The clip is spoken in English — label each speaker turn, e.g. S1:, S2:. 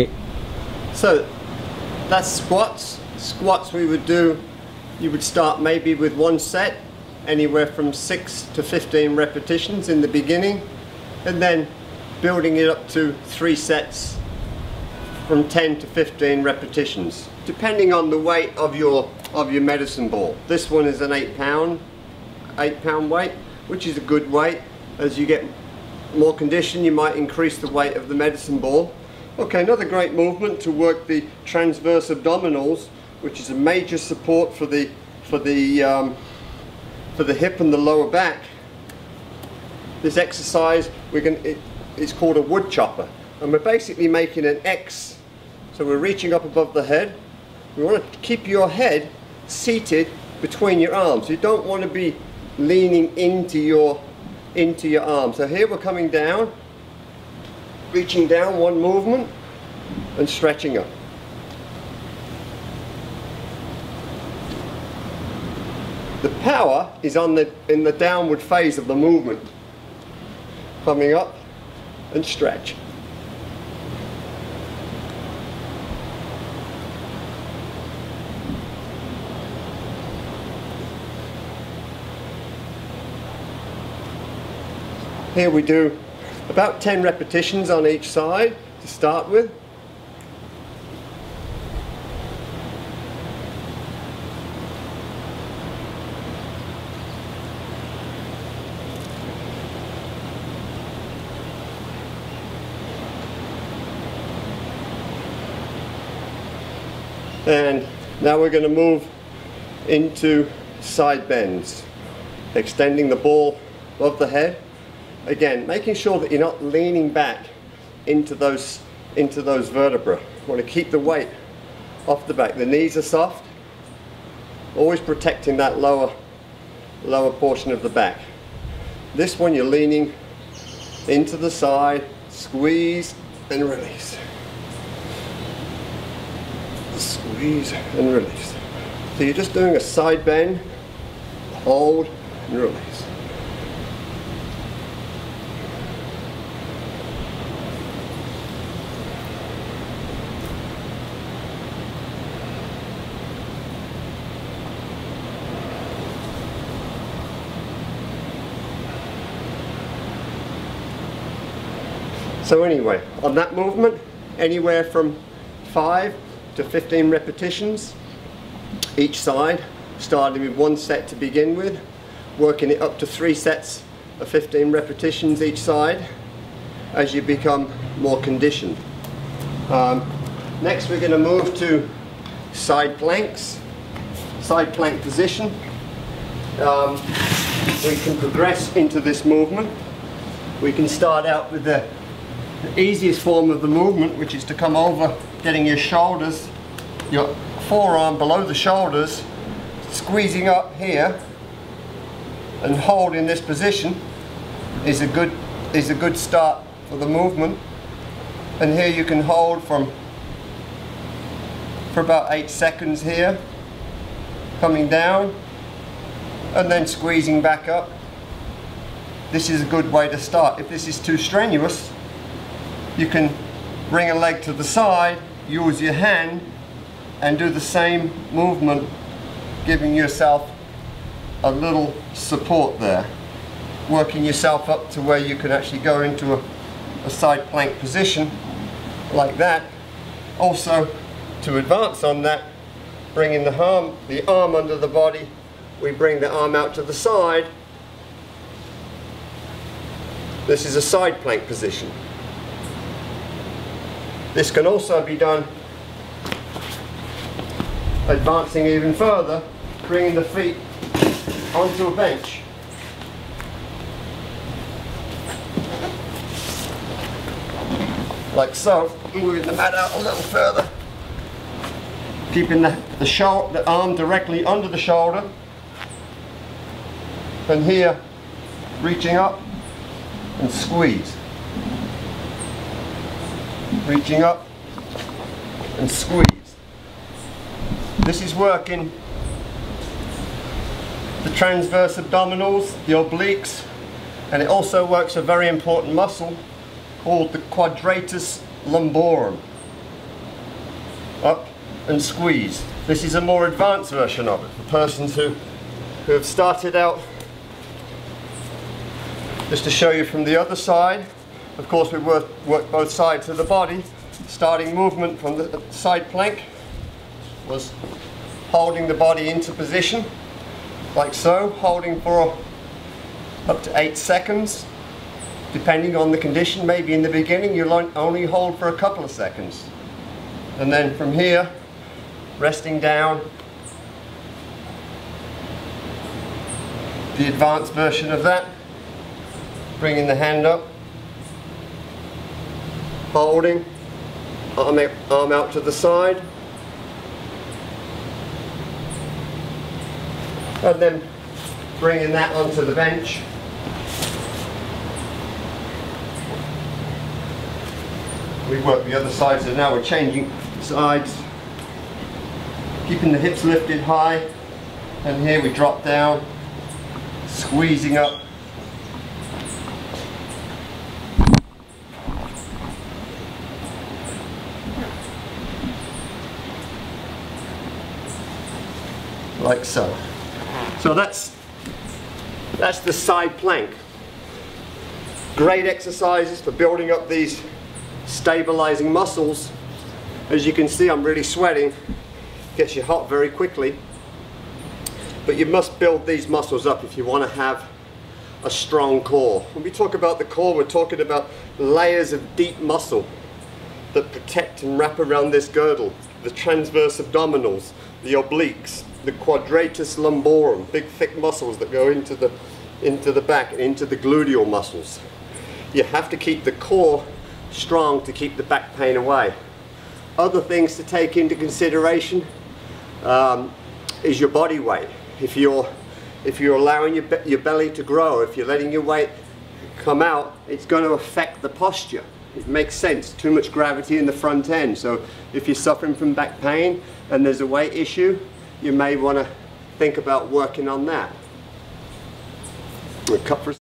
S1: Okay.
S2: So that's squats. Squats we would do, you would start maybe with one set, anywhere from 6 to 15 repetitions in the beginning, and then building it up to 3 sets from 10 to 15 repetitions, depending on the weight of your medicine ball. This one is an 8 pound weight, which is a good weight. As you get more condition, you might increase the weight of the medicine ball. Okay, another great movement to work the transverse abdominals, which is a major support for the hip and the lower back. This exercise it's called a wood chopper, and we're basically making an X. So we're reaching up above the head. We want to keep your head seated between your arms. You don't want to be leaning into your arms. So here we're coming down, reaching down, one movement, and stretching up. The power is in the downward phase of the movement. Coming up and stretch. Here we do about 10 repetitions on each side to start with. And now we're going to move into side bends, extending the ball above the head. Again, making sure that you're not leaning back into those vertebrae. You want to keep the weight off the back. The knees are soft, always protecting that lower portion of the back. This one you're leaning into the side, squeeze and release. Squeeze and release. So you're just doing a side bend, hold and release. So anyway, on that movement, anywhere from 5 to 15 repetitions each side, starting with one set to begin with, working it up to 3 sets of 15 repetitions each side as you become more conditioned. Next we're going to move to side planks, side plank position. We can progress into this movement. We can start out with the easiest form of the movement, which is to come over, getting your shoulders, your forearm below the shoulders, squeezing up here and hold in this position is a good start for the movement. And here you can hold for about 8 seconds here, coming down and then squeezing back up. This is a good way to start. If this is too strenuous, you can bring a leg to the side, use your hand and do the same movement, giving yourself a little support there, working yourself up to where you can actually go into a side plank position like that. Also, to advance on that, bringing the arm under the body, we bring the arm out to the side. This is a side plank position. This can also be done advancing even further, bringing the feet onto a bench. Like so, moving the mat out a little further, keeping the arm directly under the shoulder, and here reaching up and squeeze. Reaching up and squeeze. This is working the transverse abdominals, the obliques, and it also works a very important muscle called the quadratus lumborum. up and squeeze. This is a more advanced version of it for persons who have started out. Just to show you from the other side, of course we work both sides of the body. Starting movement from the side plank was holding the body into position, like so, holding for up to 8 seconds. Depending on the condition, maybe in the beginning you'll only hold for a couple of seconds. And then from here, resting down. The advanced version of that, bringing the hand up, holding, arm out to the side, and then bringing that onto the bench. We work the other side, so now we're changing sides, keeping the hips lifted high, and here we drop down, squeezing up. Like so. So that's the side plank. Great exercises for building up these stabilizing muscles. As you can see, I'm really sweating. Gets you hot very quickly. But you must build these muscles up if you want to have a strong core. When we talk about the core, we're talking about layers of deep muscle that protect and wrap around this girdle. The transverse abdominals, the obliques, the quadratus lumborum, big thick muscles that go into the back and into the gluteal muscles. You have to keep the core strong to keep the back pain away. Other things to take into consideration is your body weight. If you're allowing your belly to grow, if you're letting your weight come out, it's going to affect the posture. It makes sense. Too much gravity in the front end. So if you're suffering from back pain and there's a weight issue, you may want to think about working on that. We'll cut for